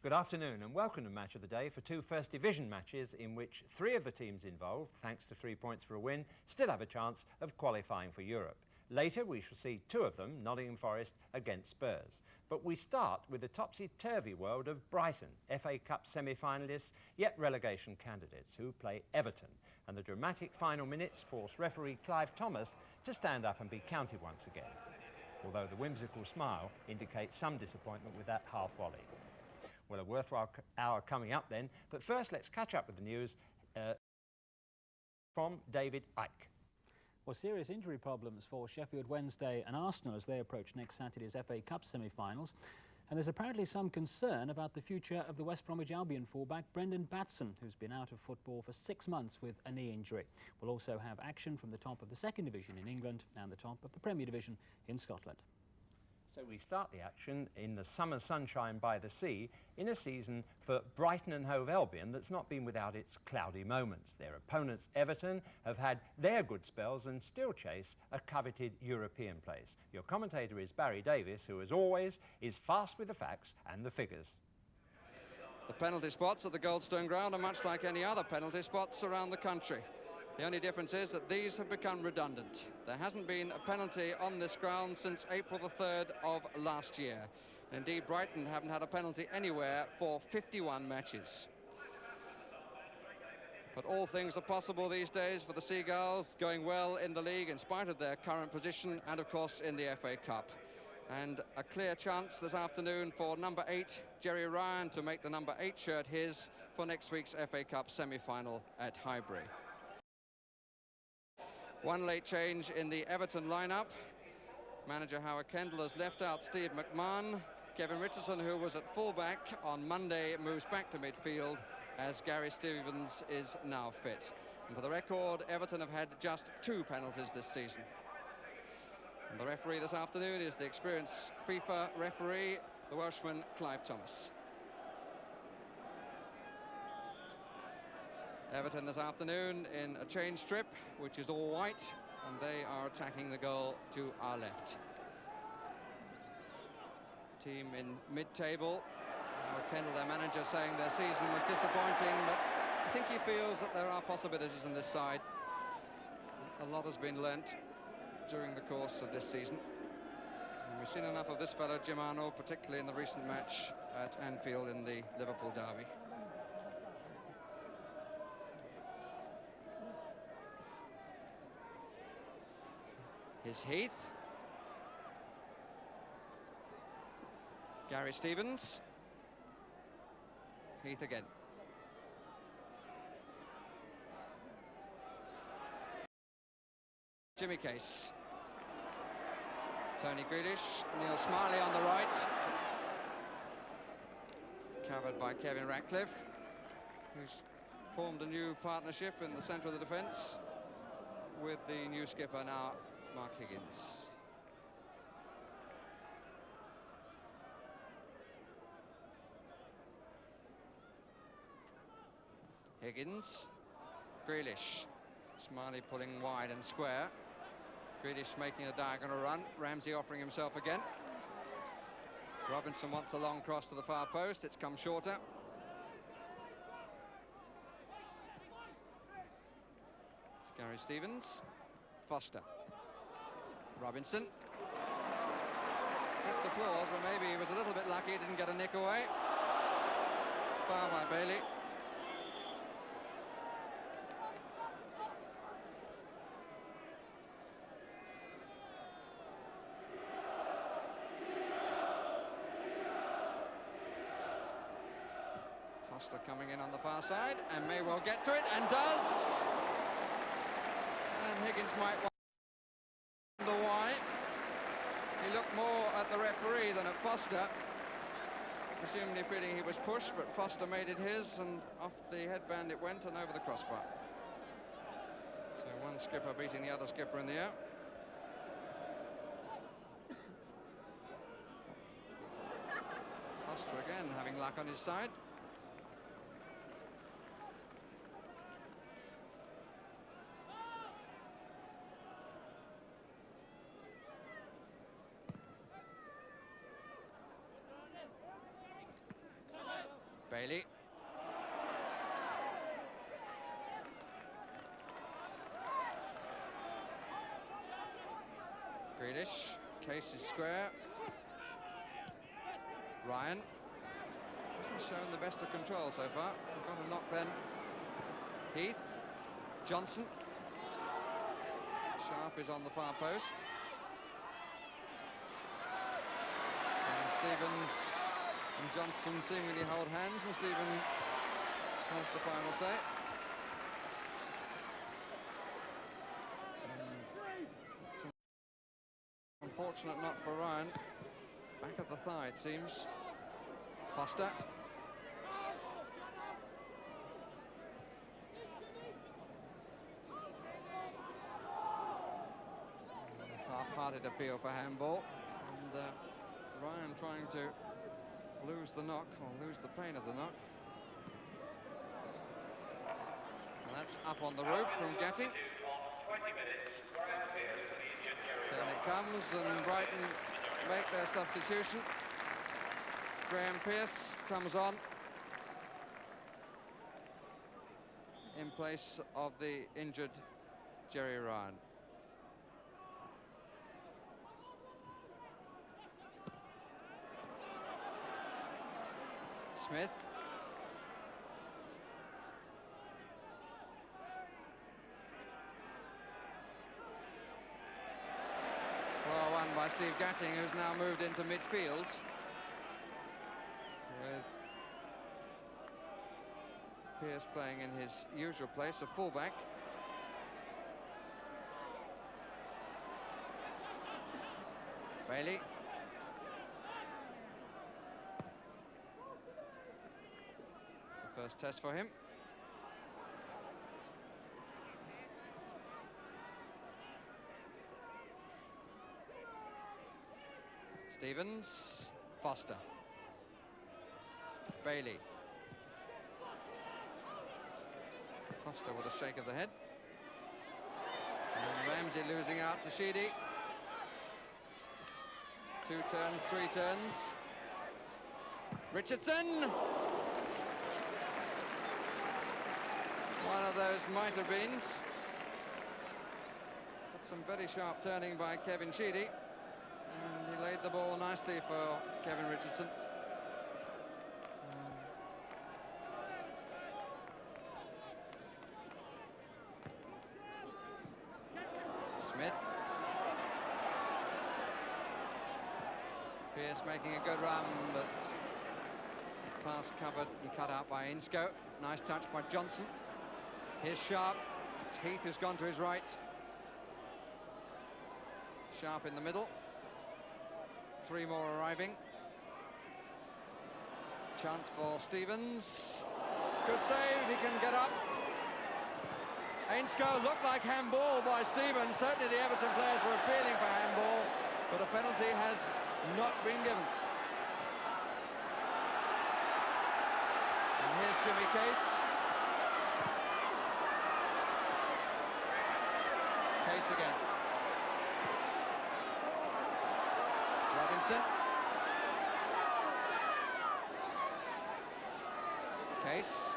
Good afternoon and welcome to Match of the Day for two First Division matches in which three of the teams involved, thanks to 3 points for a win, still have a chance of qualifying for Europe. Later we shall see two of them, Nottingham Forest against Spurs. But we start with the topsy-turvy world of Brighton, FA Cup semi-finalists, yet relegation candidates, who play Everton. And the dramatic final minutes force referee Clive Thomas to stand up and be counted once again. Although the whimsical smile indicates some disappointment with that half volley. Well, a worthwhile hour coming up then, but first let's catch up with the news from David Icke. Well, serious injury problems for Sheffield Wednesday and Arsenal as they approach next Saturday's FA Cup semi-finals. And there's apparently some concern about the future of the West Bromwich Albion fullback Brendan Batson, who's been out of football for 6 months with a knee injury. We'll also have action from the top of the second division in England and the top of the Premier Division in Scotland. So we start the action in the summer sunshine by the sea in a season for Brighton and Hove Albion that's not been without its cloudy moments. Their opponents, Everton, have had their good spells and still chase a coveted European place. Your commentator is Barry Davis, who as always is fast with the facts and the figures. The penalty spots at the Goldstone Ground are much like any other penalty spots around the country. The only difference is that these have become redundant. There hasn't been a penalty on this ground since April the 3rd of last year. Indeed, Brighton haven't had a penalty anywhere for 51 matches. But all things are possible these days for the Seagulls, going well in the league in spite of their current position and, of course, in the FA Cup. And a clear chance this afternoon for number 8, Jerry Ryan, to make the number 8 shirt his for next week's FA Cup semi-final at Highbury. One late change in the Everton lineup. Manager Howard Kendall has left out Steve McMahon. Kevin Richardson, who was at fullback on Monday, moves back to midfield as Gary Stevens is now fit. And for the record, Everton have had just 2 penalties this season. And the referee this afternoon is the experienced FIFA referee, the Welshman Clive Thomas. Everton this afternoon in a change trip, which is all white, and they are attacking the goal to our left. Team in mid-table. Kendall, their manager, saying their season was disappointing, but I think he feels that there are possibilities on this side. A lot has been learnt during the course of this season. And we've seen enough of this fellow, Jim Arnold, particularly in the recent match at Anfield in the Liverpool derby. Here's Heath. Gary Stevens. Heath again. Jimmy Case. Tony Grealish. Neil Smiley on the right. Covered by Kevin Ratcliffe, who's formed a new partnership in the centre of the defence with the new skipper now, Mark Higgins. Higgins, Grealish, Smiley pulling wide and square. Grealish making a diagonal run, Ramsey offering himself again. Robinson wants a long cross to the far post, it's come shorter. It's Gary Stevens, Foster. Robinson gets applause, but maybe he was a little bit lucky, he didn't get a nick away. Foul by Bailey. Foster coming in on the far side and may well get to it, and does. And Higgins might wonder why. He looked more at the referee than at Foster, presumably feeling he was pushed, but Foster made it his, and off the headband it went and over the crossbar. So one skipper beating the other skipper in the air. Foster again having luck on his side. Bailey. Grealish. Case is square. Ryan. Hasn't shown the best of control so far. We've got a knock then. Heath. Johnson. Sharp is on the far post. And Stevens and Johnson seemingly hold hands, and Stephen has the final say. And unfortunate not for Ryan. Back of the thigh, it seems. Foster. Half-hearted appeal for handball, and Ryan trying to lose the knock, or lose the pain of the knock. And that's up on the roof from Gatting. Then it comes, and Brighton make their substitution. PEARCE comes on in place of the injured Jerry Ryan. Smith. Well won by Steve Gatting, who's now moved into midfield with PEARCE playing in his usual place of fullback. Bailey. First test for him. Stevens, Foster, Bailey. Foster with a shake of the head. And Ramsey losing out to Sheedy. 2 turns, 3 turns. Richardson. One of those might-have-beens. But some very sharp turning by Kevin Sheedy. And he laid the ball nicely for Kevin Richardson. Smith. PEARCE making a good run, but pass covered and cut out by Inscoe. Nice touch by Johnson. Here's Sharp. It's Heath who's gone to his right. Sharp in the middle. 3 more arriving. Chance for Stevens. Good save, he can get up. Ainscough looked like handball by Stevens. Certainly the Everton players were appealing for handball, but a penalty has not been given. And here's Jimmy Case. Case again. Robinson. Case.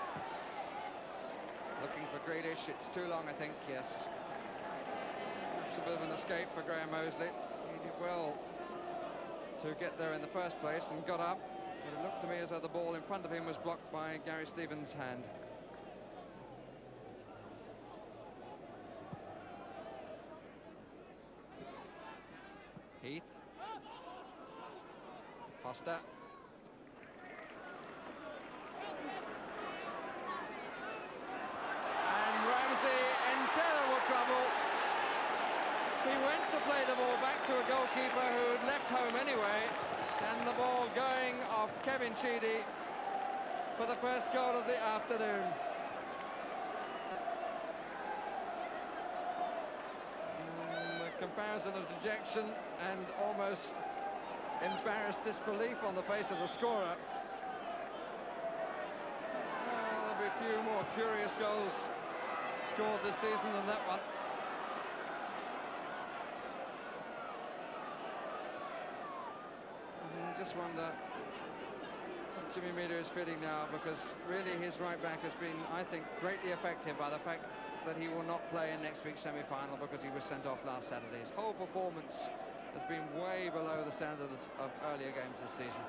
Looking for Grealish. It's too long, I think, yes. That's a bit of an escape for Graham Mosley. He did well to get there in the first place and got up. But it looked to me as though the ball in front of him was blocked by Gary Stevens' hand. Heath. Foster. And Ramsey in terrible trouble. He went to play the ball back to a goalkeeper who'd left home anyway, and the ball going off Kevin Sheedy for the first goal of the afternoon. The comparison of dejection and almost embarrassed disbelief on the face of the scorer. There'll be a few more curious goals scored this season than that one. And you just wonder Jimmy Melia is feeling now, because really his right back has been, I think, greatly affected by the fact that he will not play in next week's semi-final because he was sent off last Saturday. His whole performance has been way below the standards of earlier games this season.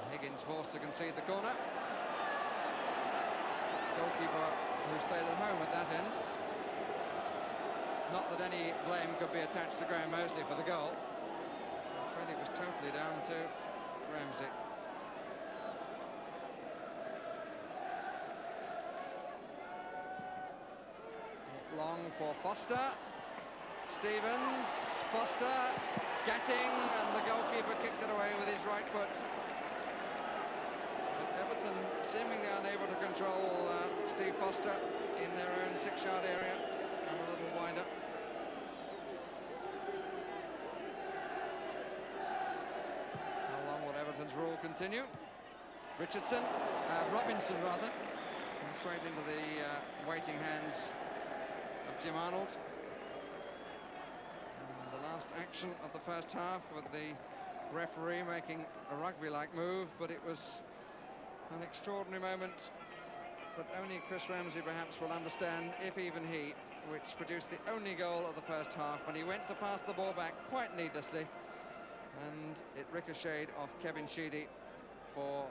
Higgins forced to concede the corner. Goalkeeper who stayed at home at that end. Not that any blame could be attached to Graham Mosley for the goal. I'm afraid it was totally down to Ramsey. Long for Foster. Stevens, Foster, Gatting, and the goalkeeper kicked it away with his right foot. But Everton seemingly unable to control Steve Foster in their own 6-yard area and a little wider. How long will Everton's rule continue? Robinson rather, and straight into the waiting hands of Jim Arnold. And the last action of the first half with the referee making a rugby-like move, but it was an extraordinary moment that only Chris Ramsey perhaps will understand, if even he, which produced the only goal of the first half when he went to pass the ball back quite needlessly, and it ricocheted off Kevin Sheedy for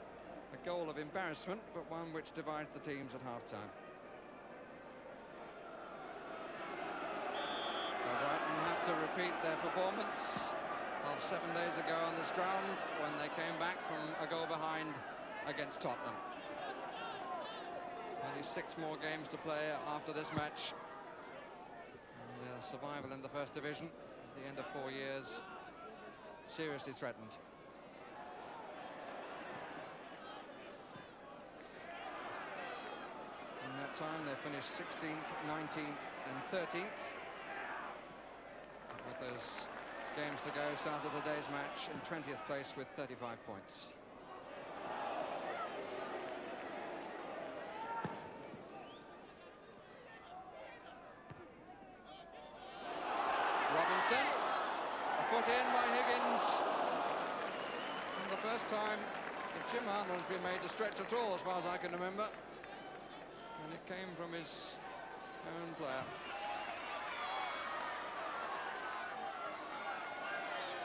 a goal of embarrassment, but one which divides the teams at half-time. Brighton have to repeat their performance of 7 days ago on this ground when they came back from a goal behind against Tottenham. Only 6 more games to play after this match. And survival in the First Division at the end of 4 years seriously threatened. In that time they finished 16th, 19th and 13th. With those games to go, started today's match in 20th place with 35 points. Robinson, put in by Higgins. And the first time that Jim Arnold's been made to stretch at all, as far as I can remember. And it came from his own player.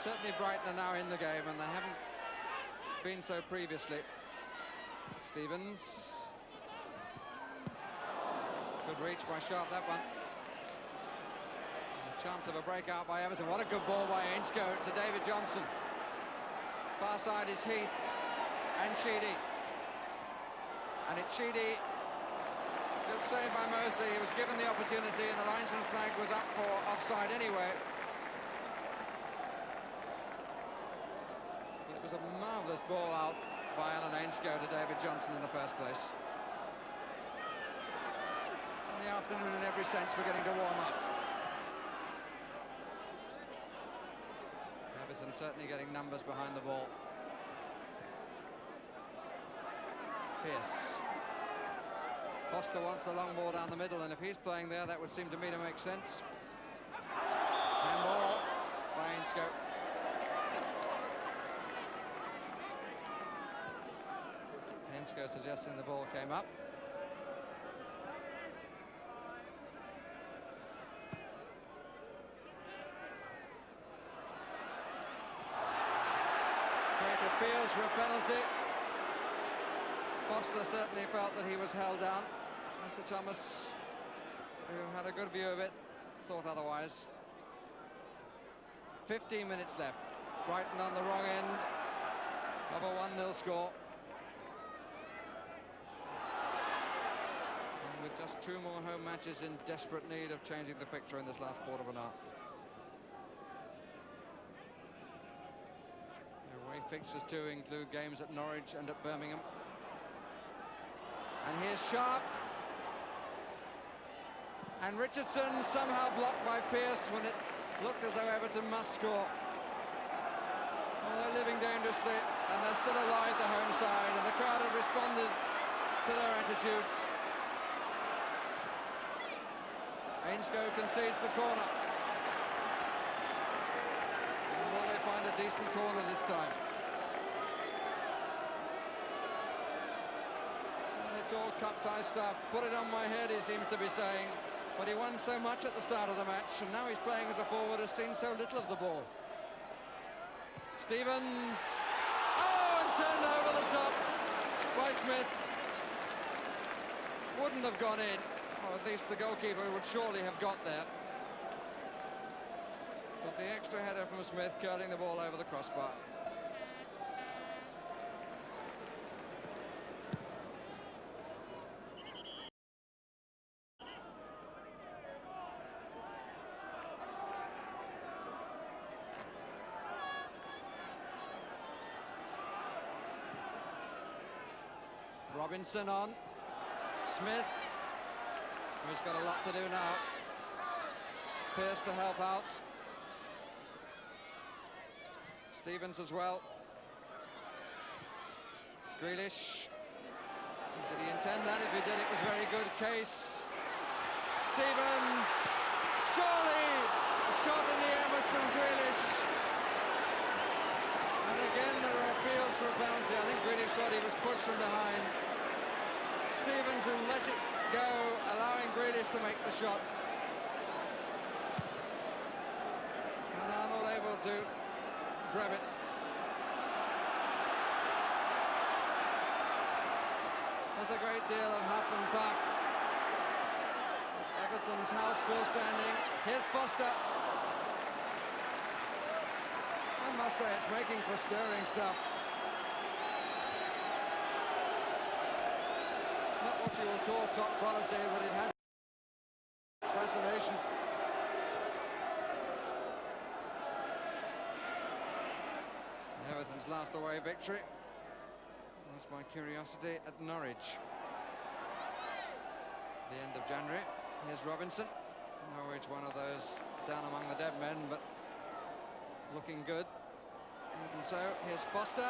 Certainly Brighton are now in the game, and they haven't been so previously. Stevens. Good reach by Sharp, that one. A chance of a breakout by Everton. What a good ball by Ainscough to David Johnson. Far side is Heath and Sheedy. And it's Sheedy. Good save by Mosley. He was given the opportunity, and the linesman's flag was up for offside anyway. It was a marvellous ball out by Alan Ainscough to David Johnson in the first place. In the afternoon, in every sense, beginning to warm up. Everton certainly getting numbers behind the ball. Pearce. Foster wants the long ball down the middle, and if he's playing there, that would seem to me to make sense. Handball by Ainscough. Ainscough suggesting the ball came up. It appeals for a penalty. Foster certainly felt that he was held down. Mr. Thomas, who had a good view of it, thought otherwise. 15 minutes left. Brighton on the wrong end of a 1-0 score. And with just 2 more home matches in desperate need of changing the picture in this last quarter of an hour. Away fixtures too include games at Norwich and at Birmingham. And here's Sharp. And Richardson somehow blocked by Pearce when it looked as though Everton must score. Well, they're living dangerously, and they're still alive, the home side, and the crowd have responded to their attitude. Ainscough concedes the corner. find a decent corner this time. And it's all cup-tie stuff. Put it on my head, he seems to be saying. But he won so much at the start of the match, and now he's playing as a forward, has seen so little of the ball. Stevens. Oh, and turned over the top by Smith. Wouldn't have gone in, or at least the goalkeeper would surely have got there. But the extra header from Smith curling the ball over the crossbar. Robinson on. Smith, who's got a lot to do now. Pearce to help out. Stevens as well. Grealish. Did he intend that? If he did, it was very good. Case. Stevens. Surely a shot in the air was from Grealish. And again there are appeals for a penalty. I think Grealish thought he was pushed from behind. Stevens, who let it go, allowing Grealish to make the shot. And Arnold able to grab it. There's a great deal of huff and puff. Everton's house still standing. Here's Foster. I must say it's making for stirring stuff. It's not what you would call top quality, but it has its fascination. Everton's last away victory was by curiosity at Norwich. The end of January. Here's Robinson. Norwich, one of those down among the dead men, but looking good. Even so, here's Foster.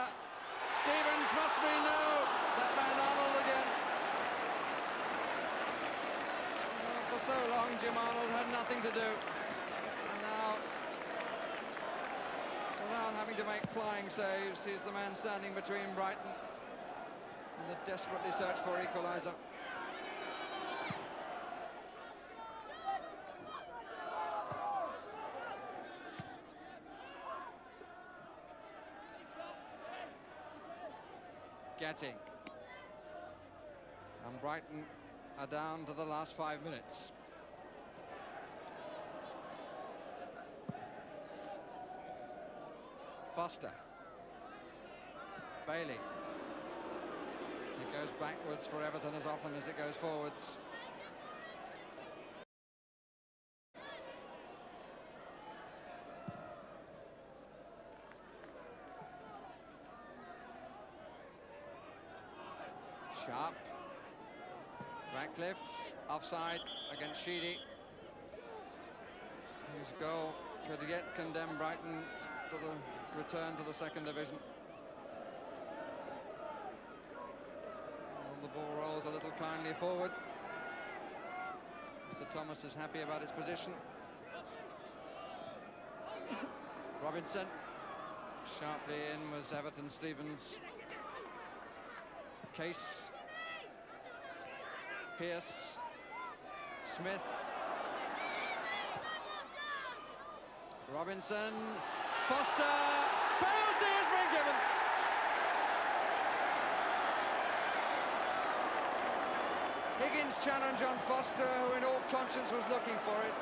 Stevens must be no. That man Arnold again. Well, for so long, Jim Arnold had nothing to do. And now, without having to make flying saves, he's the man standing between Brighton and the desperately search for equaliser. Getting. And Brighton are down to the last 5 minutes. Foster. Bailey. It goes backwards for Everton as often as it goes forwards. Sharp. Ratcliffe, offside against Sheedy, whose goal could yet condemn Brighton to the return to the second division. Well, the ball rolls a little kindly forward. Mr. Thomas is happy about its position. Robinson. Sharply in was Everton. Stevens. Case. Pearce. Smith. Robinson. Foster. Penalty has been given. Higgins' challenge on Foster, who in all conscience was looking for it.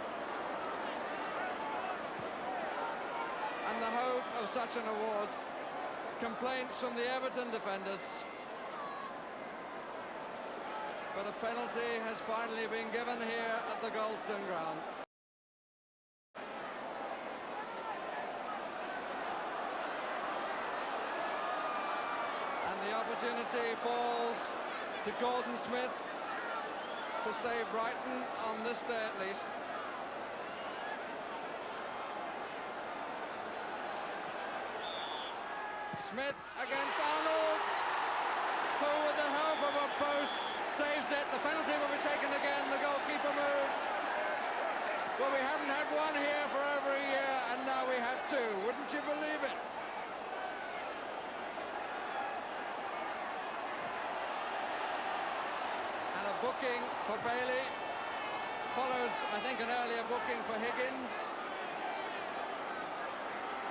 And the hope of such an award. Complaints from the Everton defenders. But a penalty has finally been given here at the Goldstone ground. And the opportunity falls to Gordon Smith to save Brighton on this day at least. Smith against Arnold, who with the help of a post saves it. The penalty will be taken again. The goalkeeper moved. Well, we haven't had one here for over a year, and now now we have two, wouldn't you believe it? And a booking for Bailey. Follows, I think, an earlier booking for Higgins.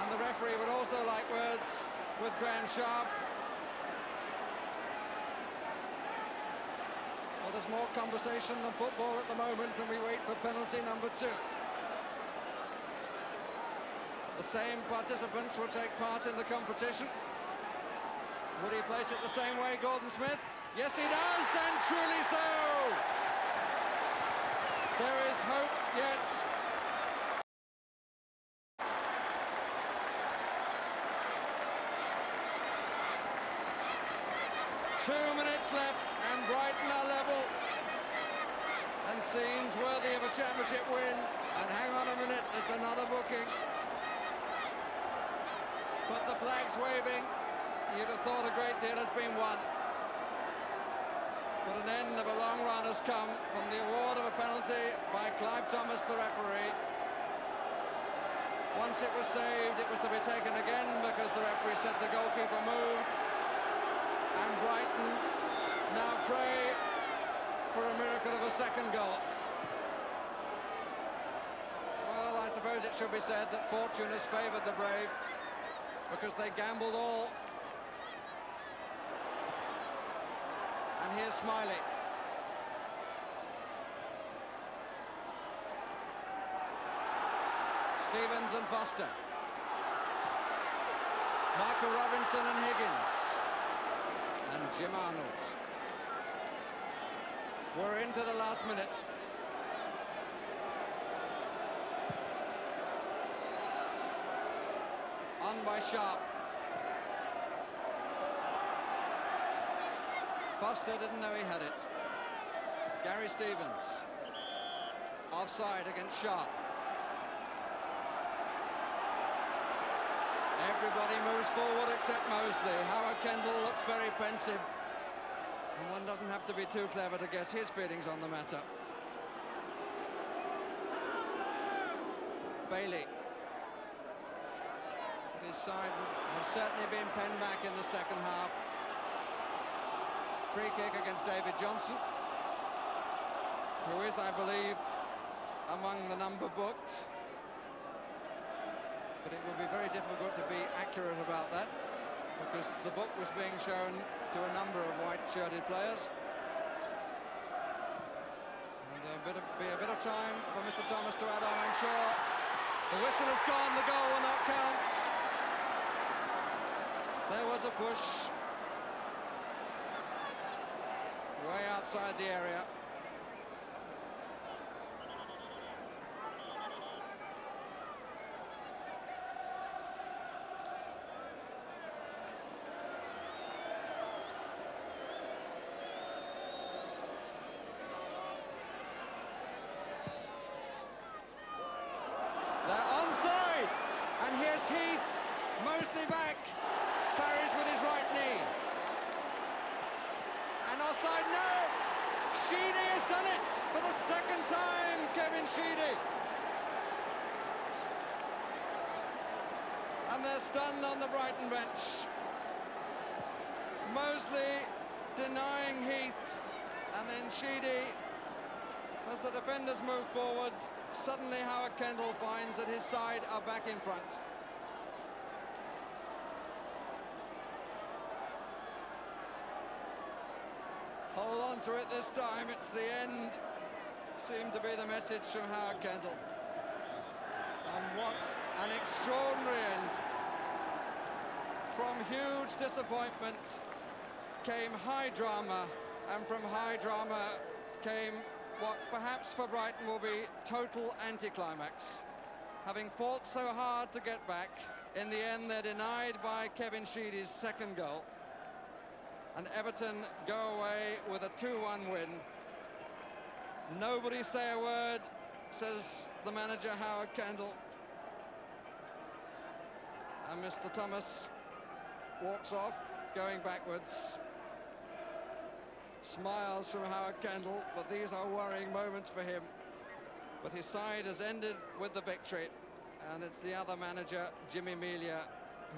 And the referee would also like words with Graham Sharp. Well, there's more conversation than football at the moment, and we wait for penalty number 2. The same participants will take part in the competition. Would he place it the same way, Gordon Smith? Yes, he does, and truly so! There is hope yet. Two minutes left, and Brighton are level. And scenes worthy of a championship win. And hang on a minute, it's another booking. But the flag's waving. You'd have thought a great deal has been won. But an end of a long run has come from the award of a penalty by Clive Thomas, the referee. Once it was saved, it was to be taken again because the referee said the goalkeeper moved. And Brighton now pray for a miracle of a second goal. Well, I suppose it should be said that fortune has favoured the brave because they gambled all. And here's Smiley. Stevens and Foster. Michael Robinson and Higgins. And Jim Arnold. We're into the last minute. On by Sharp. Foster didn't know he had it. Gary Stevens. Offside against Sharp. Everybody moves forward except Mosley. Howard Kendall looks very pensive. And one doesn't have to be too clever to guess his feelings on the matter. Bailey. His side have certainly been penned back in the second half. Free kick against David Johnson, who is, I believe, among the number booked. But it would be very difficult to be accurate about that, because the book was being shown to a number of white-shirted players. And there'll be a bit of time for Mr. Thomas to add on, I'm sure. The whistle has gone, the goal will not count. There was a push. Way outside the area. They're onside, and here's Heath. Mosley back, parries with his right knee. And offside, no! Sheedy has done it for the second time, Kevin Sheedy. And they're stunned on the Brighton bench. Mosley denying Heath, and then Sheedy, as the defenders move forward, suddenly Howard Kendall finds that his side are back in front. Hold on to it this time, it's the end. Seemed to be the message from Howard Kendall. And what an extraordinary end. From huge disappointment came high drama, and from high drama came what perhaps for Brighton will be total anticlimax. Having fought so hard to get back, in the end they're denied by Kevin Sheedy's second goal. And Everton go away with a 2-1 win. Nobody say a word, says the manager Howard Kendall. And Mr. Thomas walks off, going backwards. Smiles from Howard Kendall, but these are worrying moments for him. But his side has ended with the victory, and it's the other manager, Jimmy Melia,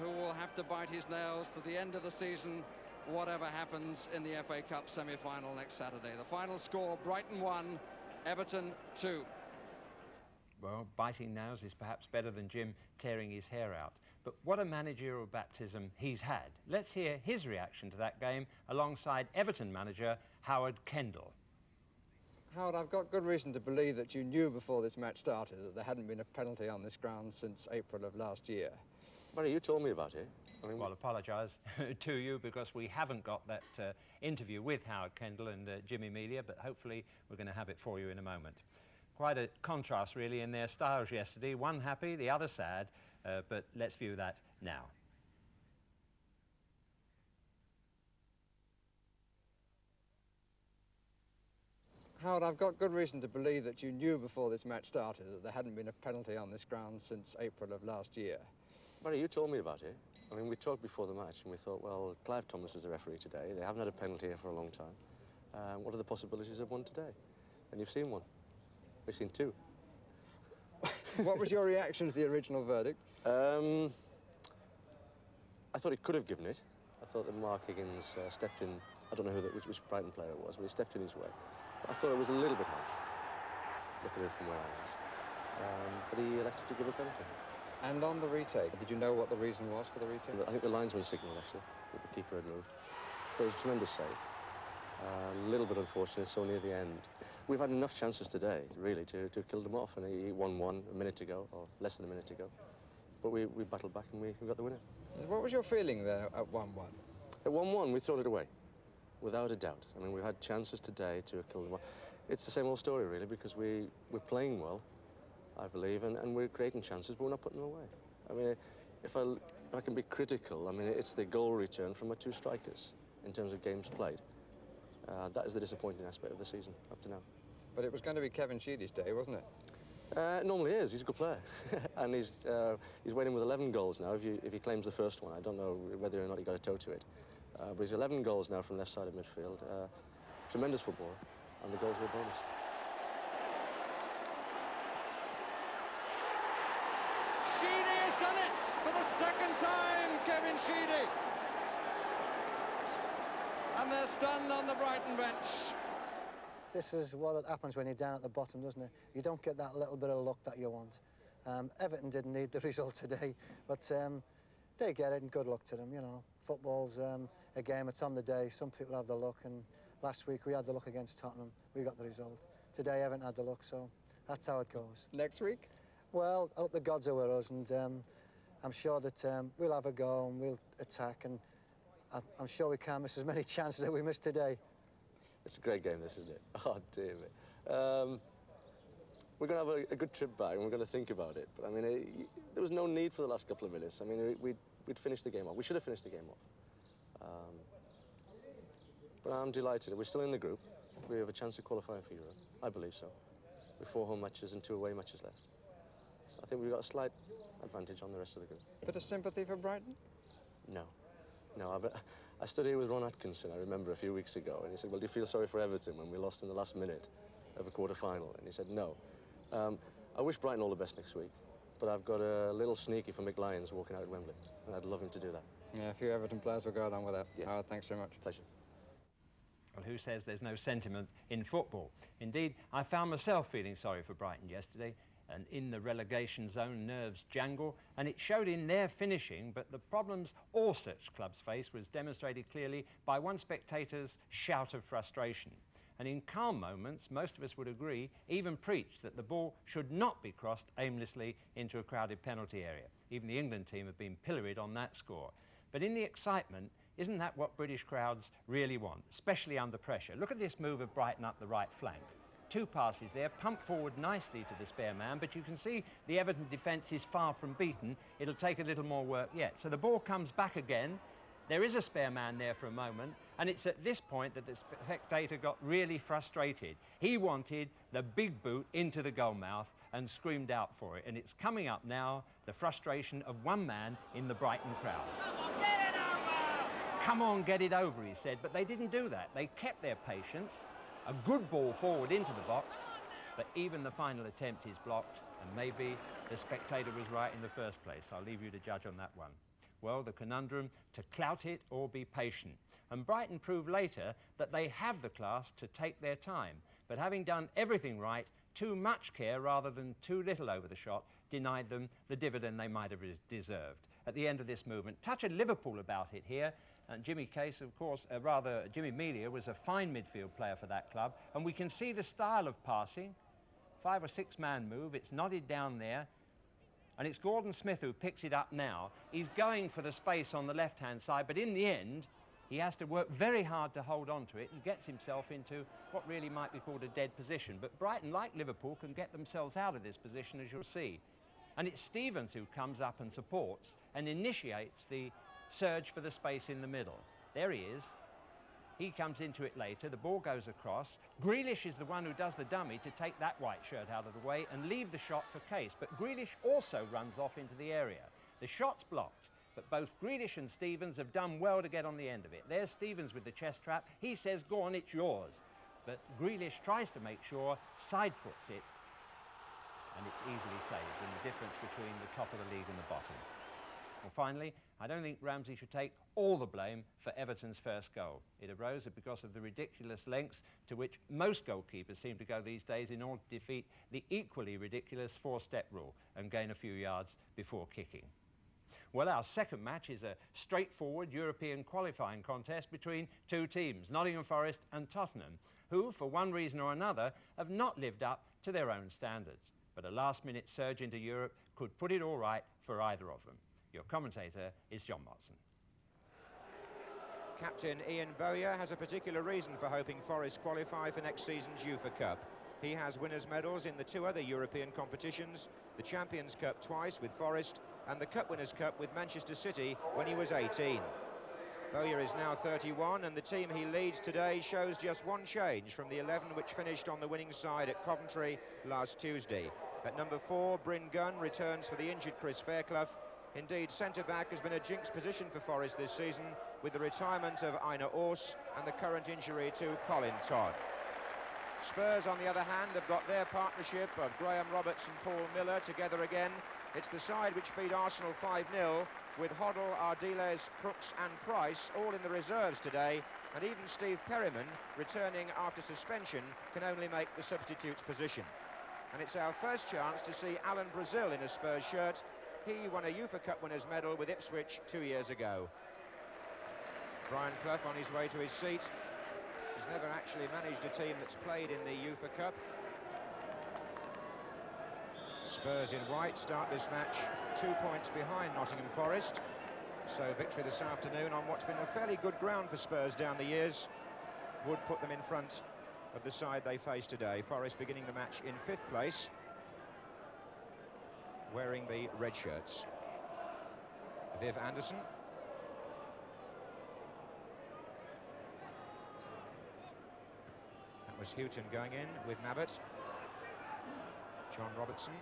who will have to bite his nails to the end of the season, whatever happens in the FA Cup semi-final next Saturday. The final score, Brighton 1, Everton 2. Well, biting nails is perhaps better than Jim tearing his hair out. But what a managerial baptism he's had. Let's hear his reaction to that game alongside Everton manager Howard Kendall. Howard, I've got good reason to believe that you knew before this match started that there hadn't been a penalty on this ground since April of last year. Barry, you told me about it. Well, I'll apologise to you because we haven't got that interview with Howard Kendall and Jimmy Melia, but hopefully we're going to have it for you in a moment. Quite a contrast, really, in their styles yesterday. One happy, the other sad, but let's view that now. Howard, I've got good reason to believe that you knew before this match started that there hadn't been a penalty on this ground since April of last year. Barry, you told me about it. I mean, we talked before the match and we thought, well, Clive Thomas is the referee today. They haven't had a penalty here for a long time. What are the possibilities of one today? And you've seen one. We've seen two. What was your reaction to the original verdict? I thought he could have given it. I thought that Mark Higgins stepped in. I don't know which Brighton player it was, but he stepped in his way. I thought it was a little bit harsh, looking at it from where I was. But he elected to give a penalty. And on the retake, did you know what the reason was for the retake? I think the linesman signalled, actually, that the keeper had moved. But it was a tremendous save. A little bit unfortunate, so near the end. We've had enough chances today, really, to kill them off, and he won one a minute to go, or less than a minute to go. But we battled back and we got the winner. What was your feeling there at 1-1? At 1-1, we thrown it away, without a doubt. I mean, we've had chances today to kill them off. It's the same old story, really, because we're playing well, I believe, and we're creating chances, but we're not putting them away. I mean, if I can be critical, I mean, it's the goal return from our two strikers in terms of games played. That is the disappointing aspect of the season up to now. But it was going to be Kevin Sheedy's day, wasn't it? It normally is. He's a good player, and he's waiting with 11 goals now. If he claims the first one, I don't know whether or not he got a toe to it. But he's 11 goals now from left side of midfield. Tremendous footballer, and the goals were a bonus. Sheedy has done it for the second time, Kevin Sheedy. And they're stunned on the Brighton bench. This is what happens when you're down at the bottom, doesn't it? You don't get that little bit of luck that you want. Everton didn't need the result today, but they get it, and good luck to them, you know. Football's a game, it's on the day. Some people have the luck, and last week we had the luck against Tottenham. We got the result. Today, Everton had the luck, so that's how it goes. Next week? Well, I hope the gods are with us, and I'm sure that we'll have a go and we'll attack, and I'm sure we can't miss as many chances as we missed today. It's a great game, this, isn't it? Oh, dear me. We're going to have a good trip back, and we're going to think about it. But, I mean, there was no need for the last couple of minutes. I mean, we'd finished the game off. We should have finished the game off. But I'm delighted. We're still in the group. We have a chance of qualifying for Europe. I believe so. With 4 home matches and 2 away matches left. So I think we've got a slight advantage on the rest of the group. Bit of sympathy for Brighton? No. No, I stood here with Ron Atkinson, I remember, a few weeks ago, and he said, well, do you feel sorry for Everton when we lost in the last minute of a quarter-final? And he said, no. I wish Brighton all the best next week, but I've got a little sneaky for Mick Lyons walking out at Wembley, and I'd love him to do that. Yeah, a few Everton players will go along with that. Yes. Howard, thanks very much. Pleasure. Well, who says there's no sentiment in football? Indeed, I found myself feeling sorry for Brighton yesterday, and in the relegation zone nerves jangle, and it showed in their finishing, but the problems all such clubs face was demonstrated clearly by one spectator's shout of frustration. And in calm moments, most of us would agree, even preach, that the ball should not be crossed aimlessly into a crowded penalty area. Even the England team have been pilloried on that score. But in the excitement, isn't that what British crowds really want, especially under pressure? Look at this move of Brighton up the right flank. 2 passes there, pumped forward nicely to the spare man, but you can see the Everton defence is far from beaten. It'll take a little more work yet. So the ball comes back again. There is a spare man there for a moment, and it's at this point that the spectator got really frustrated. He wanted the big boot into the goal mouth and screamed out for it. And it's coming up now, the frustration of one man in the Brighton crowd. Come on, get it over, he said, but they didn't do that. They kept their patience. A good ball forward into the box, but even the final attempt is blocked, And maybe the spectator was right in the first place. I'll leave you to judge on that one. Well, the conundrum, to clout it or be patient. And Brighton proved later that they have the class to take their time. But having done everything right, too much care rather than too little over the shot denied them the dividend they might have deserved. At the end of this movement, touch of Liverpool about it here. And Jimmy Case, of course, Jimmy Melia was a fine midfield player for that club. And we can see the style of passing. 5 or 6 man move, it's nodded down there. And it's Gordon Smith who picks it up now. He's going for the space on the left-hand side, but in the end, he has to work very hard to hold on to it and gets himself into what really might be called a dead position. But Brighton, like Liverpool, can get themselves out of this position, as you'll see. And it's Stevens who comes up and supports and initiates the surge for the space in the middle. There he is. He comes into it later. The ball goes across. Grealish is the one who does the dummy to take that white shirt out of the way and leave the shot for Case. But Grealish also runs off into the area. The shot's blocked, but both Grealish and Stevens have done well to get on the end of it. There's Stevens with the chest trap. He says, go on, it's yours. But Grealish tries to make sure, side foots it, and it's easily saved in the difference between the top of the league and the bottom. Well, finally, I don't think Ramsey should take all the blame for Everton's first goal. It arose because of the ridiculous lengths to which most goalkeepers seem to go these days in order to defeat the equally ridiculous 4-step rule and gain a few yards before kicking. Well, our second match is a straightforward European qualifying contest between two teams, Nottingham Forest and Tottenham, who, for one reason or another, have not lived up to their own standards. But a last-minute surge into Europe could put it all right for either of them. Your commentator is John Watson. Captain Ian Bowyer has a particular reason for hoping Forest qualify for next season's UEFA Cup. He has winners' medals in the 2 other European competitions, the Champions' Cup twice with Forest and the Cup Winners' Cup with Manchester City when he was 18. Bowyer is now 31 and the team he leads today shows just one change from the 11 which finished on the winning side at Coventry last Tuesday. At number 4, Bryn Gunn returns for the injured Chris Fairclough. Indeed, centre-back has been a jinx position for Forest this season with the retirement of Einar Ors and the current injury to Colin Todd. Spurs, on the other hand, have got their partnership of Graham Roberts and Paul Miller together again. It's the side which beat Arsenal 5-0 with Hoddle, Ardiles, Crooks and Price all in the reserves today, and even Steve Perryman, returning after suspension, can only make the substitutes position. And it's our first chance to see Alan Brazil in a Spurs shirt. He won a UEFA Cup winners' medal with Ipswich 2 years ago. Brian Clough on his way to his seat. He's never actually managed a team that's played in the UEFA Cup. Spurs in white start this match 2 points behind Nottingham Forest. So victory this afternoon on what's been a fairly good ground for Spurs down the years would put them in front of the side they face today. Forest beginning the match in 5th place, wearing the red shirts. Viv Anderson. That was Houghton going in with Mabbott. John Robertson.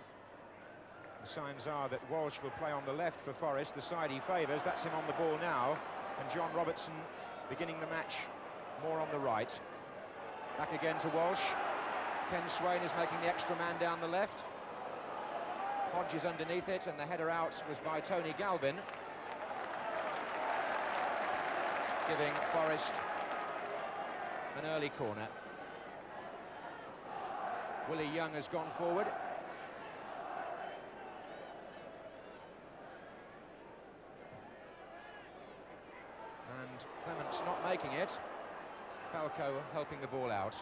The signs are that Walsh will play on the left for Forest, the side he favours. That's him on the ball now. And John Robertson beginning the match more on the right. Back again to Walsh. Ken Swain is making the extra man down the left. Hodge is underneath it, and the header out was by Tony Galvin, giving Forest an early corner. Willie Young has gone forward. And Clement's not making it. Falco helping the ball out.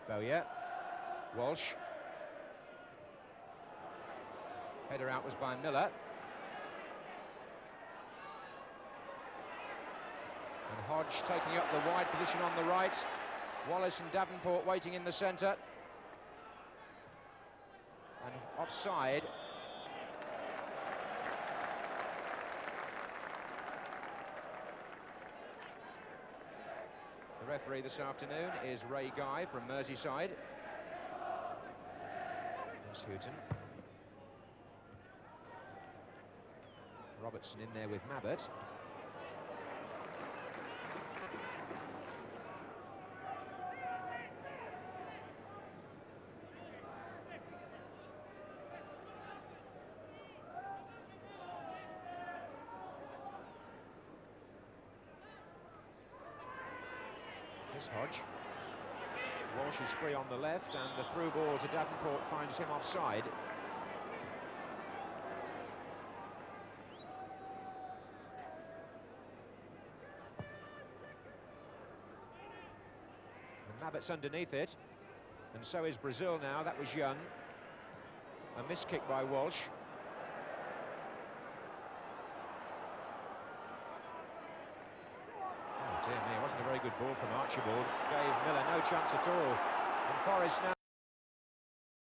Bowyer. Walsh. Header out was by Miller. And Hodge taking up the wide position on the right. Wallace and Davenport waiting in the centre. And offside. The referee this afternoon is Ray Guy from Merseyside. There's Houghton. Robertson in there with Mabbott. It's Hodge. Walsh is free on the left, and the through ball to Davenport finds him offside. And Mabbott's underneath it, and so is Brazil now. That was Young. A miss kick by Walsh. Oh dear me, it wasn't a very good ball from Archibald. Gave Miller no chance at all. And Forest now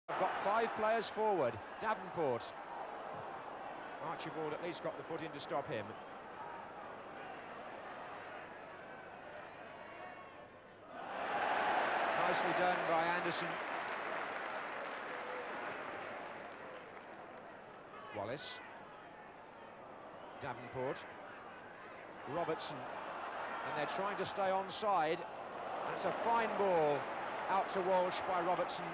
have got 5 players forward. Davenport. Archibald at least got the foot in to stop him. Nicely done by Anderson. Wallace. Davenport. Robertson. And they're trying to stay onside. That's a fine ball out to Walsh by Robertson.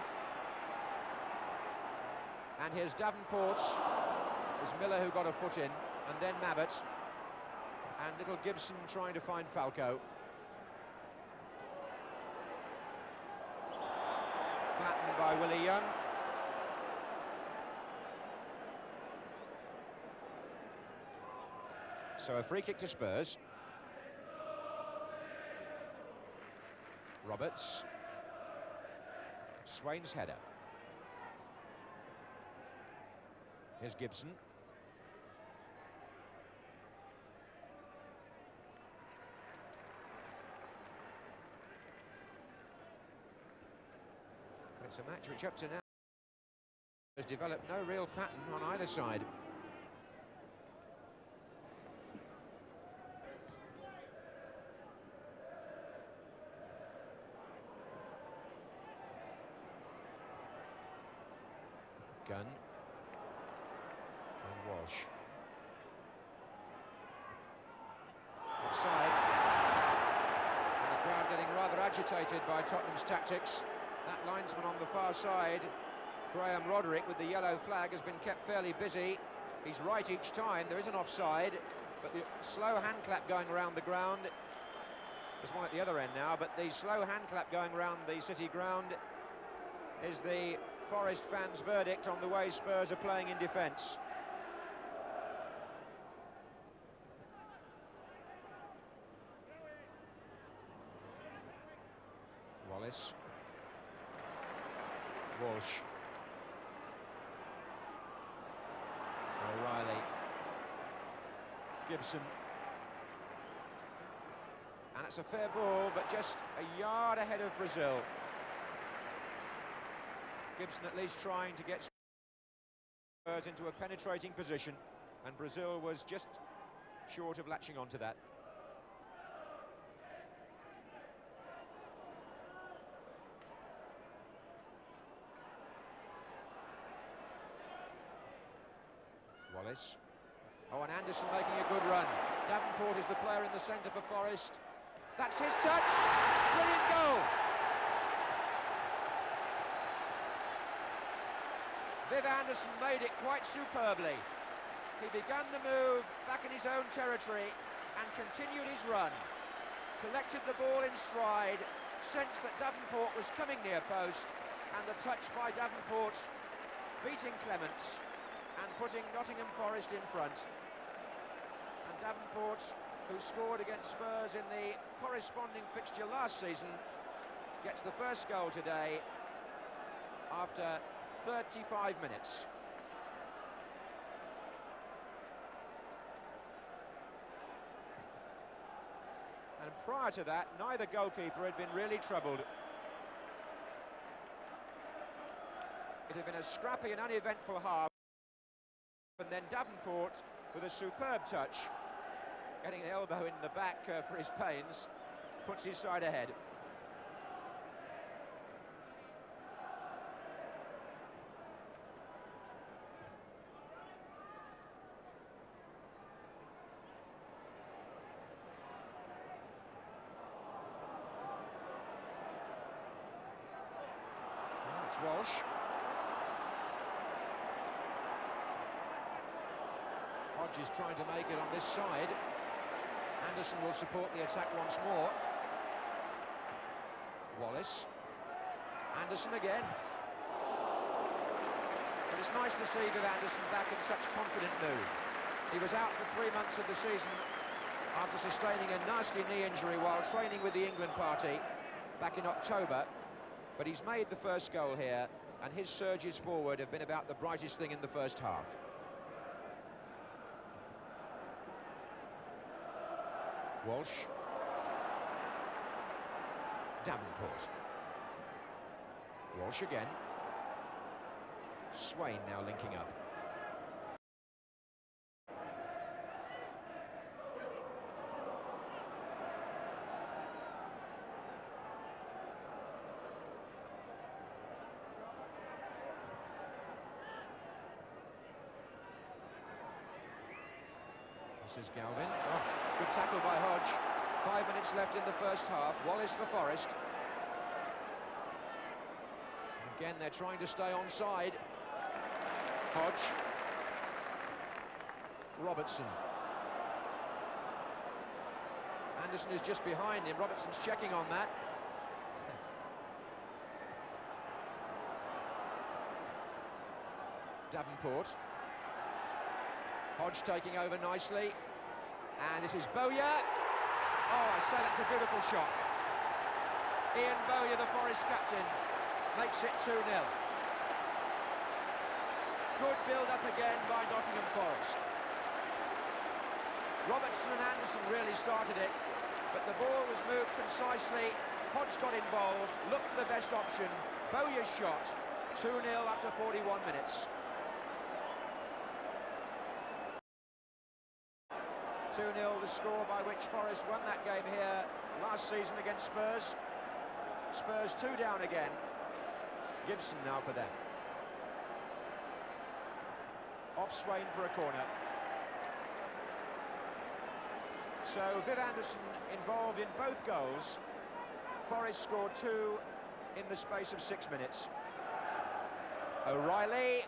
And here's Davenport. It was Miller who got a foot in, and then Mabbott. And little Gibson trying to find Falco. Flattened by Willie Young. So a free kick to Spurs. Roberts. Swain's header. Here's Gibson. It's a match which up to now has developed no real pattern on either side. Gunn and Walsh. Offside. And the crowd getting rather agitated by Tottenham's tactics. That linesman on the far side, Graham Roderick, with the yellow flag, has been kept fairly busy. He's right each time. There is an offside, but the slow hand clap going around the ground. There's one at the other end now, but the slow hand clap going around the City ground is the Forest fans' verdict on the way Spurs are playing in defence. Wallace. Walsh. O'Reilly. Gibson. And it's a fair ball, but just a yard ahead of Brazil. Gibson at least trying to get Spurs into a penetrating position, and Brazil was just short of latching onto that. Wallace. Oh, and Anderson making a good run. Davenport is the player in the centre for Forest. That's his touch! Brilliant goal! Viv Anderson made it quite superbly. He began the move back in his own territory and continued his run. Collected the ball in stride, sensed that Davenport was coming near post, and the touch by Davenport beating Clements and putting Nottingham Forest in front. And Davenport, who scored against Spurs in the corresponding fixture last season, gets the first goal today after 35 minutes. And prior to that, neither goalkeeper had been really troubled. It had been a scrappy and uneventful half, and then Davenport, with a superb touch, getting an elbow in the back for his pains, puts his side ahead. It's Walsh. Hodge is trying to make it on this side. Anderson will support the attack once more. Wallace. Anderson again. But it's nice to see Viv Anderson back in such confident mood. He was out for 3 months of the season after sustaining a nasty knee injury while training with the England party back in October. But he's made the first goal here, and his surges forward have been about the brightest thing in the first half. Walsh. Davenport. Walsh again. Swain now linking up. This is Galvin. Oh, good tackle by Hodge. 5 minutes left in the first half. Wallace for Forest. Again, they're trying to stay onside. Hodge. Robertson. Anderson is just behind him. Robertson's checking on that. Davenport. Hodge taking over nicely. And this is Bowyer. Oh, I say that's a beautiful shot. Ian Bowyer, the Forest captain, makes it 2-0. Good build-up again by Nottingham Forest. Robertson and Anderson really started it, but the ball was moved concisely. Hodge got involved, looked for the best option. Bowyer's shot, 2-0 after 41 minutes. 2-0 the score by which Forest won that game here last season against Spurs. Spurs 2 down again. Gibson now for them. Off Swain for a corner. So Viv Anderson involved in both goals. Forest scored 2 in the space of 6 minutes. O'Reilly.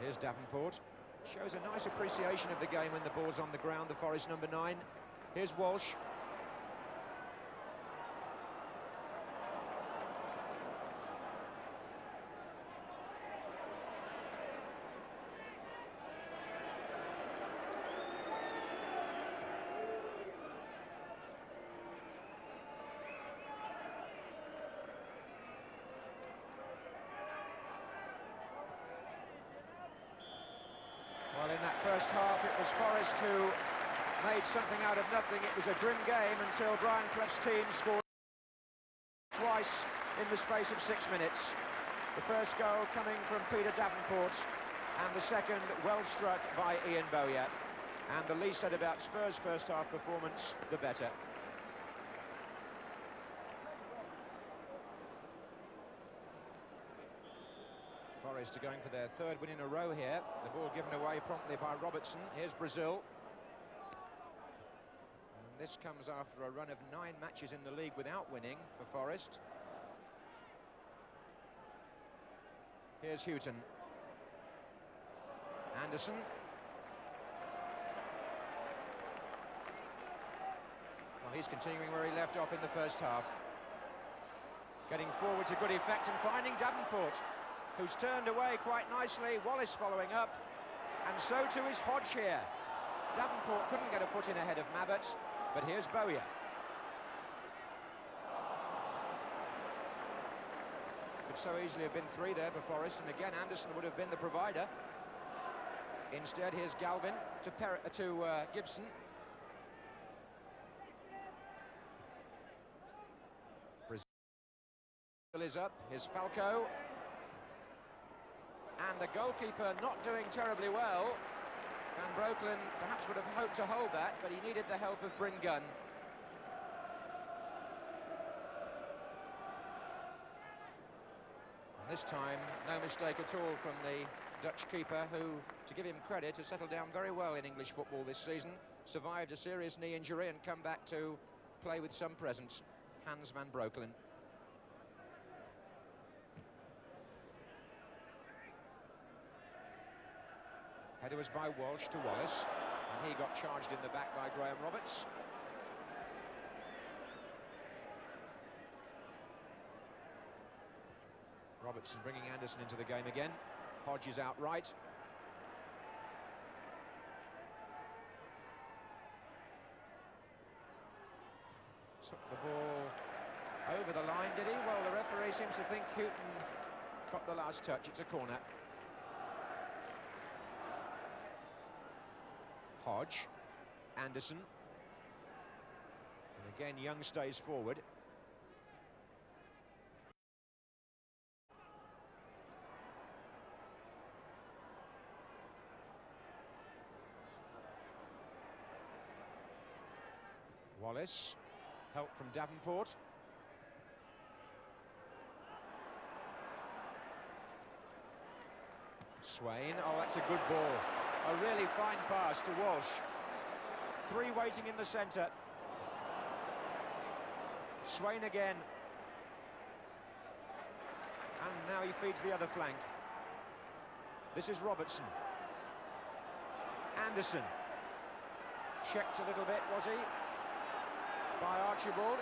Here's Davenport. Shows a nice appreciation of the game when the ball's on the ground, the Forest number 9. Here's Walsh. Well, in that first half, it was Forest who made something out of nothing. It was a grim game until Brian Clough's team scored twice in the space of 6 minutes. The first goal coming from Peter Davenport, and the second well struck by Ian Bowyer. And the least said about Spurs' first half performance, the better. Forest are going for their 3rd win in a row here. The ball given away promptly by Robertson. Here's Brazil. And this comes after a run of 9 matches in the league without winning for Forest. Here's Houghton. Anderson. Well, he's continuing where he left off in the first half. Getting forward to good effect and finding Davenport, who's turned away quite nicely. Wallace following up, and so too is Hodge here. Davenport couldn't get a foot in ahead of Mabbott, but here's Bowyer. Could so easily have been 3 there for Forest, and again Anderson would have been the provider. Instead, here's Galvin to Gibson. Brazil is up. Here's Falco. And the goalkeeper not doing terribly well. Van Breukelen perhaps would have hoped to hold that, but he needed the help of Bryn Gunn. And this time, no mistake at all from the Dutch keeper, who, to give him credit, has settled down very well in English football this season. Survived a serious knee injury and come back to play with some presence. Hans van Breukelen. Header was by Walsh to Wallace, and he got charged in the back by Graham Roberts. Robertson bringing Anderson into the game again. Hodge is out right. Took the ball over the line, did he? Well, the referee seems to think Houghton got the last touch. It's a corner. Hodge, Anderson. And again, Young stays forward. Wallace, help from Davenport. Swain, oh, that's a good ball. A really fine pass to Walsh. Three waiting in the centre. Swain again. And now he feeds the other flank. This is Robertson. Anderson. Checked a little bit, was he? By Archibald.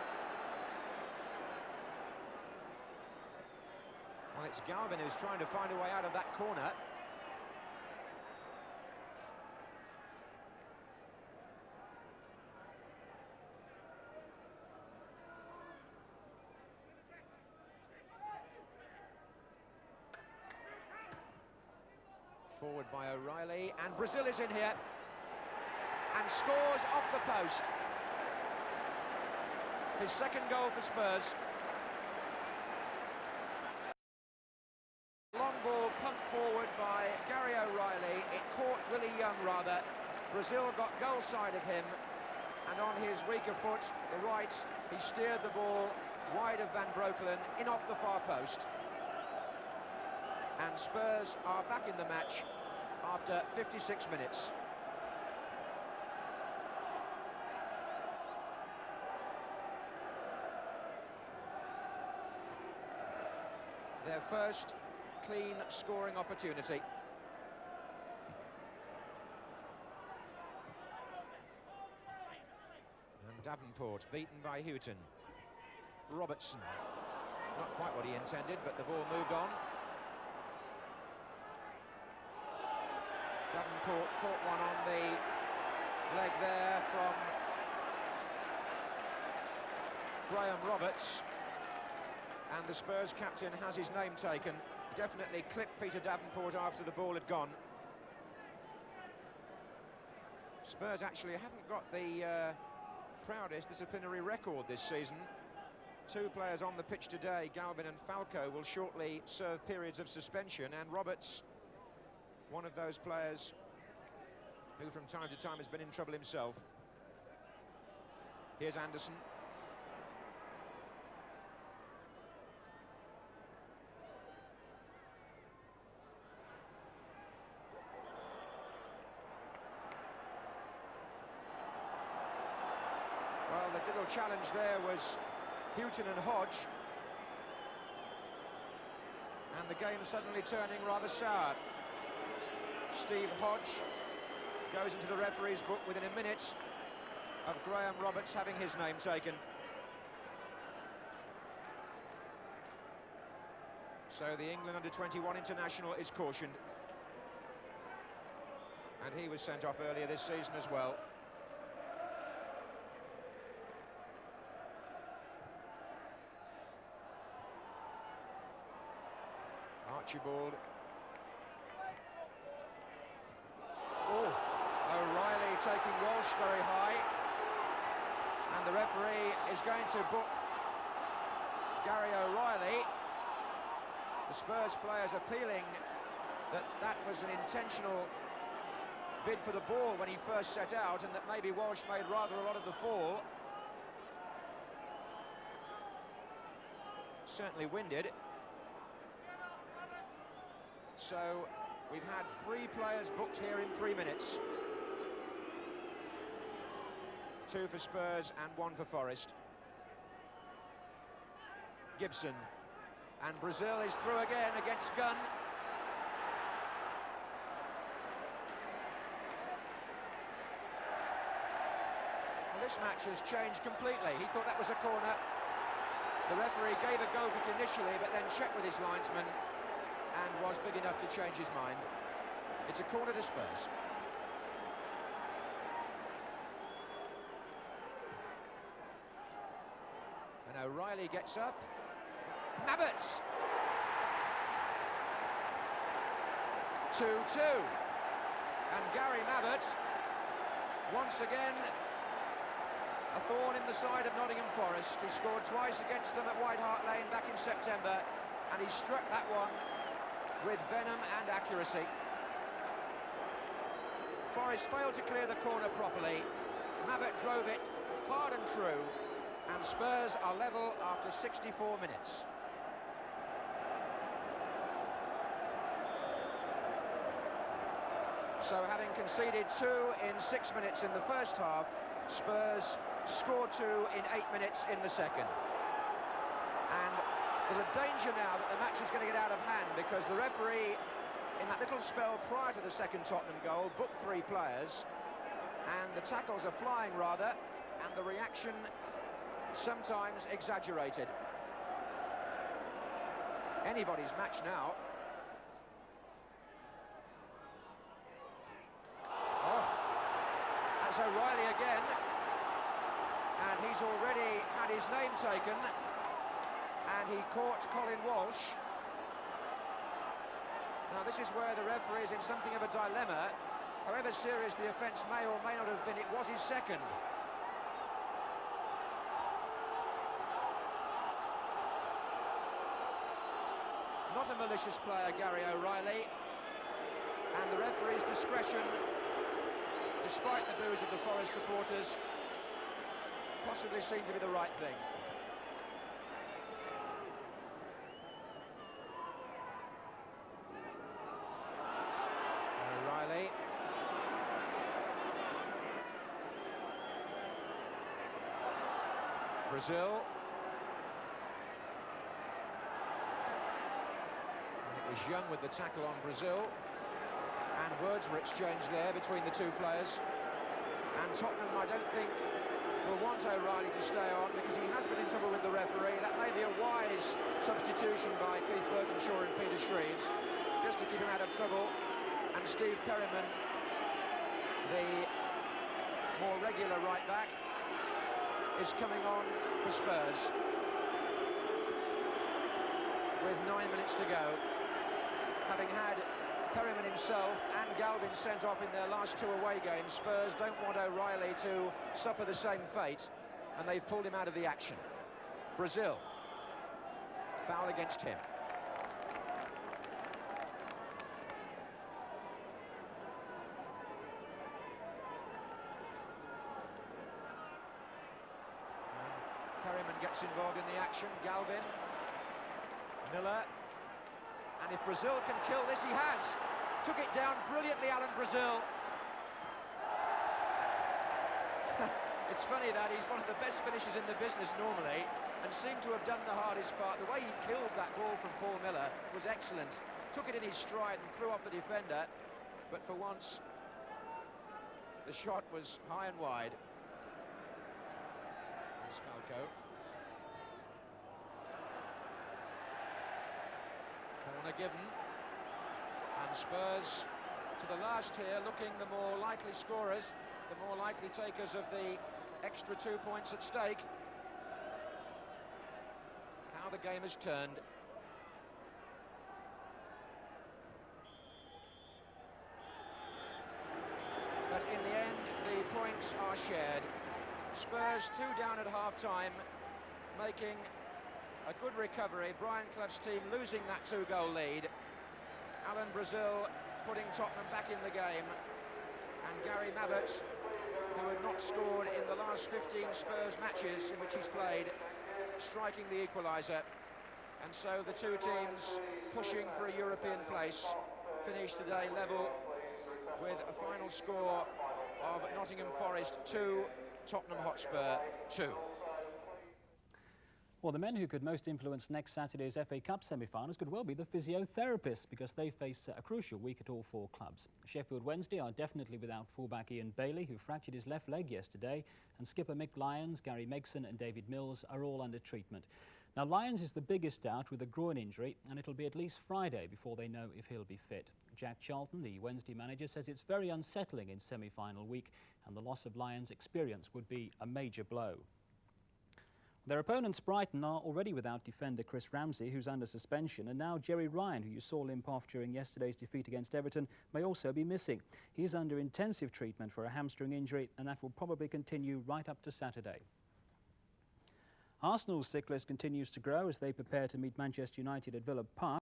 Well, it's Galvin who's trying to find a way out of that corner. Forward by O'Reilly, and Brazil is in here and scores off the post. His second goal for Spurs. Long ball pumped forward by Gary O'Reilly. It caught Willie Young rather. Brazil got goal side of him, and on his weaker foot, the right, he steered the ball wide of Van Breukelen, in off the far post. And Spurs are back in the match after 56 minutes. Their first clean scoring opportunity. And Davenport beaten by Houghton. Robertson, not quite what he intended, but the ball moved on. Davenport caught one on the leg there from Graham Roberts, and the Spurs captain has his name taken. Definitely clipped Peter Davenport after the ball had gone. Spurs actually haven't got the proudest disciplinary record this season. Two players on the pitch today, Galvin and Falco, will shortly serve periods of suspension, and Roberts, one of those players who from time to time has been in trouble himself. Here's Anderson. Well, the little challenge there was Houghton and Hodge, and the game suddenly turning rather sour. Steve Hodge goes into the referee's book within a minute of Graham Roberts having his name taken. So the England under-21 international is cautioned. And he was sent off earlier this season as well. Archibald. Oh, O'Reilly taking Walsh very high, and the referee is going to book Gary O'Reilly. The Spurs players appealing that that was an intentional bid for the ball when he first set out, and that maybe Walsh made rather a lot of the fall. Certainly winded. So we've had 3 players booked here in 3 minutes. 2 for Spurs and 1 for Forest. Gibson, and Brazil is through again against Gunn. this match has changed completely. He thought that was a corner. The referee gave a go kick initially, but then checked with his linesman and was big enough to change his mind. It's a corner to Spurs. And O'Reilly gets up. Mabbott! 2-2. And Gary Mabbott, once again, a thorn in the side of Nottingham Forest. He scored twice against them at White Hart Lane back in September, and he struck that one with venom and accuracy. Forest failed to clear the corner properly. Mabbott drove it hard and true, and Spurs are level after 64 minutes. So having conceded 2 in 6 minutes in the first half, Spurs scored 2 in 8 minutes in the second. And there's a danger now that the match is going to get out of hand, because the referee, in that little spell prior to the second Tottenham goal, booked 3 players, and the tackles are flying rather, and the reaction sometimes exaggerated. Anybody's match now. That's O'Reilly again, and he's already had his name taken, and he caught Colin Walsh. Now this is where the referee is in something of a dilemma. However serious the offence may or may not have been, it was his second. Not a malicious player, Gary O'Reilly, and the referee's discretion, despite the boos of the Forest supporters, possibly seemed to be the right thing. O'Reilly. Brazil. And it was Young with the tackle on Brazil. And words were exchanged there between the 2 players. And Tottenham, I don't think, will want O'Reilly to stay on, because he has been in trouble with the referee. That may be a wise substitution by Keith Birkinshaw and Peter Shreves, just to keep him out of trouble. And Steve Perryman, the more regular right-back, is coming on for Spurs with 9 minutes to go. Having had Perryman himself and Galvin sent off in their last 2 away games, Spurs don't want O'Reilly to suffer the same fate, and they've pulled him out of the action. Brazil. Foul against him. Perryman gets involved in the action. Galvin. Miller. And if Brazil can kill this, he has. Took it down brilliantly, Alan Brazil. It's funny that he's one of the best finishers in the business normally, and seemed to have done the hardest part. The way he killed that ball from Paul Miller was excellent. Took it in his stride and threw off the defender, but for once, the shot was high and wide. That's Falco. Corner given, and Spurs to the last here, looking the more likely scorers, the more likely takers of the extra 2 points at stake. How the game has turned. But in the end, the points are shared. Spurs 2 down at half-time, making a good recovery. Brian Clough's team losing that 2-goal lead. Alan Brazil putting Tottenham back in the game. And Gary Mabbott, who had not scored in the last 15 Spurs matches in which he's played, striking the equaliser. And so the 2 teams pushing for a European place finished today level with a final score of Nottingham Forest 2, Tottenham Hotspur 2. Well, the men who could most influence next Saturday's FA Cup semi-finals could well be the physiotherapists, because they face a crucial week at all four clubs. Sheffield Wednesday are definitely without fullback Ian Bailey, who fractured his left leg yesterday, and skipper Mick Lyons, Gary Megson and David Mills are all under treatment. Now, Lyons is the biggest doubt with a groin injury, and it'll be at least Friday before they know if he'll be fit. Jack Charlton, the Wednesday manager, says it's very unsettling in semi-final week, and the loss of Lyons' experience would be a major blow. Their opponents, Brighton, are already without defender Chris Ramsey, who's under suspension, and now Jerry Ryan, who you saw limp off during yesterday's defeat against Everton, may also be missing. He's under intensive treatment for a hamstring injury, and that will probably continue right up to Saturday. Arsenal's sick list continues to grow as they prepare to meet Manchester United at Villa Park.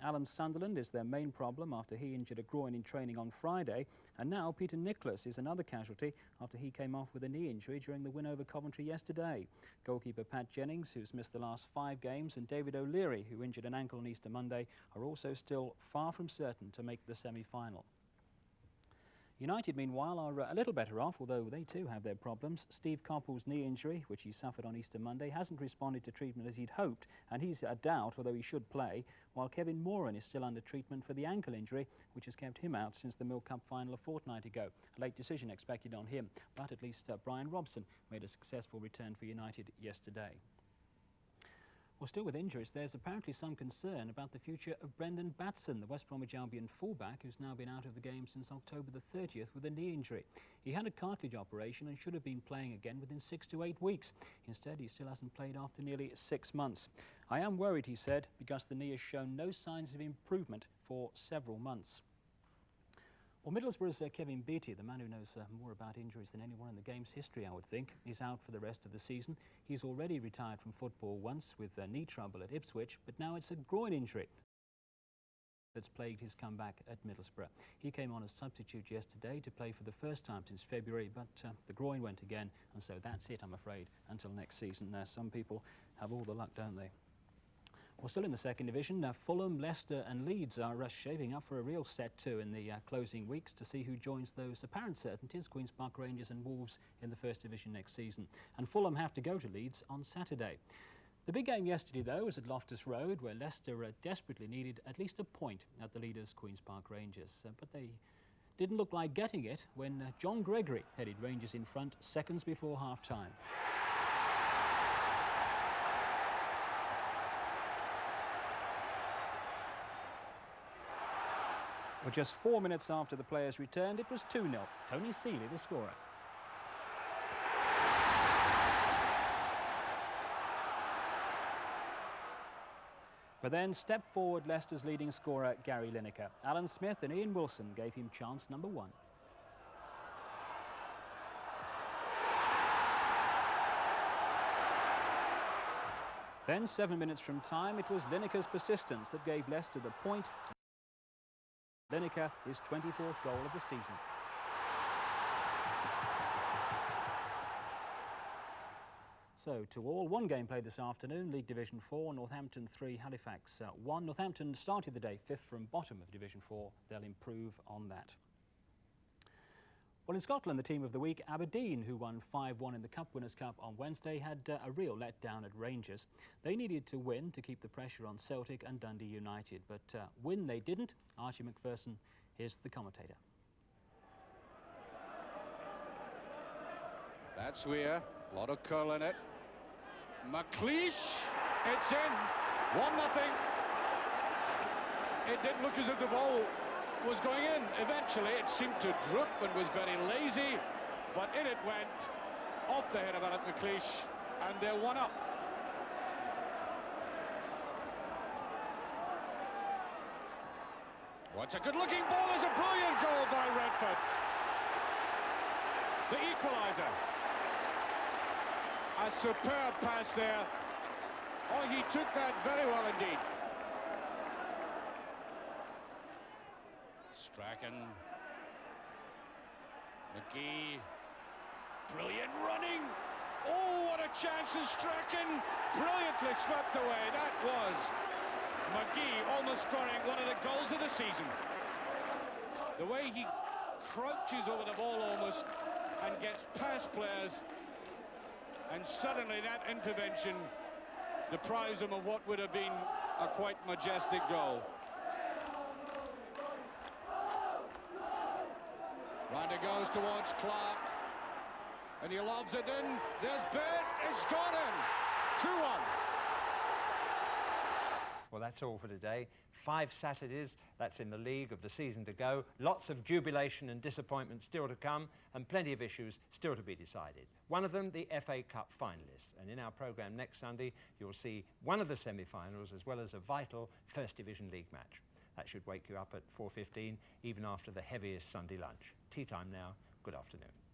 Alan Sunderland is their main problem after he injured a groin in training on Friday, and now Peter Nicholas is another casualty after he came off with a knee injury during the win over Coventry yesterday. Goalkeeper Pat Jennings, who's missed the last 5 games, and David O'Leary, who injured an ankle on Easter Monday, are also still far from certain to make the semi-final. United, meanwhile, are a little better off, although they too have their problems. Steve Coppell's knee injury, which he suffered on Easter Monday, hasn't responded to treatment as he'd hoped, and he's a doubt, although he should play, while Kevin Moran is still under treatment for the ankle injury, which has kept him out since the Milk Cup final a fortnight ago. A late decision expected on him, but at least Brian Robson made a successful return for United yesterday. Well, still with injuries, there's apparently some concern about the future of Brendan Batson, the West Bromwich Albion fullback, who's now been out of the game since October the 30th with a knee injury. He had a cartilage operation and should have been playing again within 6 to 8 weeks. Instead, he still hasn't played after nearly 6 months. I am worried, he said, because the knee has shown no signs of improvement for several months. Well, Middlesbrough's Kevin Beattie, the man who knows more about injuries than anyone in the game's history, I would think, is out for the rest of the season. He's already retired from football once with knee trouble at Ipswich, but now it's a groin injury that's plagued his comeback at Middlesbrough. He came on as substitute yesterday to play for the first time since February, but the groin went again, and so that's it, I'm afraid, until next season. Some people have all the luck, don't they? Well, still in the second division, Fulham, Leicester and Leeds are shaping up for a real set-to in the closing weeks to see who joins those apparent certainties, Queen's Park Rangers and Wolves, in the first division next season. And Fulham have to go to Leeds on Saturday. The big game yesterday, though, was at Loftus Road, where Leicester desperately needed at least a point at the leaders, Queen's Park Rangers. But they didn't look like getting it when John Gregory headed Rangers in front seconds before half-time. Well, just 4 minutes after the players returned, it was 2-0. Tony Seeley, the scorer. But then stepped forward Leicester's leading scorer, Gary Lineker. Alan Smith and Ian Wilson gave him chance number 1. Then, 7 minutes from time, it was Lineker's persistence that gave Leicester the point. Lineker, his 24th goal of the season. So, to all, one game played this afternoon, League Division 4, Northampton 3, Halifax 1. Northampton started the day 5th from bottom of Division 4. They'll improve on that. Well, in Scotland, the team of the week, Aberdeen, who won 5-1 in the Cup Winners' Cup on Wednesday, had a real letdown at Rangers. They needed to win to keep the pressure on Celtic and Dundee United, but win they didn't. Archie McPherson is the commentator. That's Weir, a lot of curl in it. McLeish, it's in, 1-0. It didn't look as if the ball was going in. Eventually it seemed to droop and was very lazy, but in it went, off the head of Alec McLeish, and they're 1 up. What's a good looking ball, is a brilliant goal by Redford. The equaliser. A superb pass there. Oh, he took that very well indeed. Strachan, McGee, brilliant running. Oh, what a chance is Strachan, brilliantly swept away. That was McGee almost scoring one of the goals of the season. The way he crouches over the ball almost and gets past players. and suddenly that intervention deprives him of what would have been a quite majestic goal. Round it goes towards Clark, and he lobs it in. There's Bett, it's gone in. 2-1. Well, that's all for today. 5 Saturdays, that's in the league, of the season to go. Lots of jubilation and disappointment still to come, and plenty of issues still to be decided. One of them, the FA Cup finalists. And in our programme next Sunday, you'll see one of the semi-finals as well as a vital First Division League match. That should wake you up at 4:15, even after the heaviest Sunday lunch. Tea time now. Good afternoon.